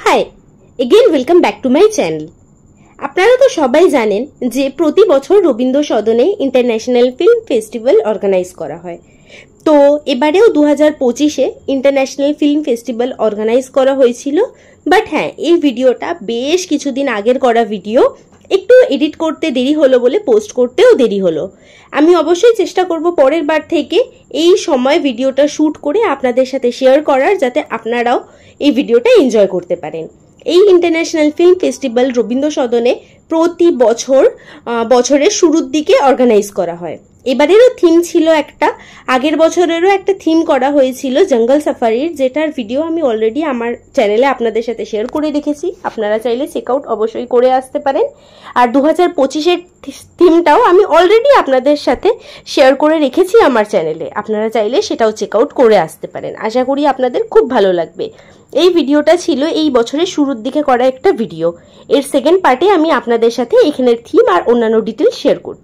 High again welcome back to my channel. আপনারা তো সবাই জানেন যে প্রতি বছর রবীন্দ্র সদনে ইন্টারন্যাশনাল ফিল্ম ফেস্টিভ্যাল অর্গানাইজ করা হয়। তো এবারেও 2025-এ ইন্টারন্যাশনাল ফিল্ম ফেস্টিভ্যাল অর্গানাইজ করা হয়েছিল। বাট হ্যাঁ, এই ভিডিওটা বেশ কিছুদিন আগের করা ভিডিও, একটু এডিট করতে দেরি হলো বলে পোস্ট করতেও দেরি হলো। আমি অবশ্যই চেষ্টা করব পরের বার থেকে এই সময় ভিডিওটা শ্যুট করে আপনাদের সাথে শেয়ার করার, যাতে আপনারাও এই ভিডিওটা এনজয় করতে পারেন। এই ইন্টারন্যাশনাল ফিল্ম ফেস্টিভ্যাল রবীন্দ্র সদনে প্রতি বছর বছরের শুরুর দিকে অর্গানাইজ করা হয়। এবারেরও থিম ছিল একটা, আগের বছরেরও একটা থিম করা হয়েছিল জঙ্গল সাফারির, যেটার ভিডিও আমি অলরেডি আমার চ্যানেলে আপনাদের সাথে শেয়ার করে রেখেছি। আপনারা চাইলে চেক আউট অবশ্যই করে আসতে পারেন। আর 2025-এর থিমটাও আমি অলরেডি আপনাদের সাথে শেয়ার করে রেখেছি আমার চ্যানেলে, আপনারা চাইলে সেটাও চেক আউট করে আসতে পারেন। আশা করি আপনাদের খুব ভালো লাগবে। এই ভিডিওটা ছিল এই বছরের শুরুর দিকে করা একটা ভিডিও। এর সেকেন্ড পার্টে আমি আপনাদের সাথে এখানের থিম আর অন্যান্য ডিটেলস শেয়ার করব।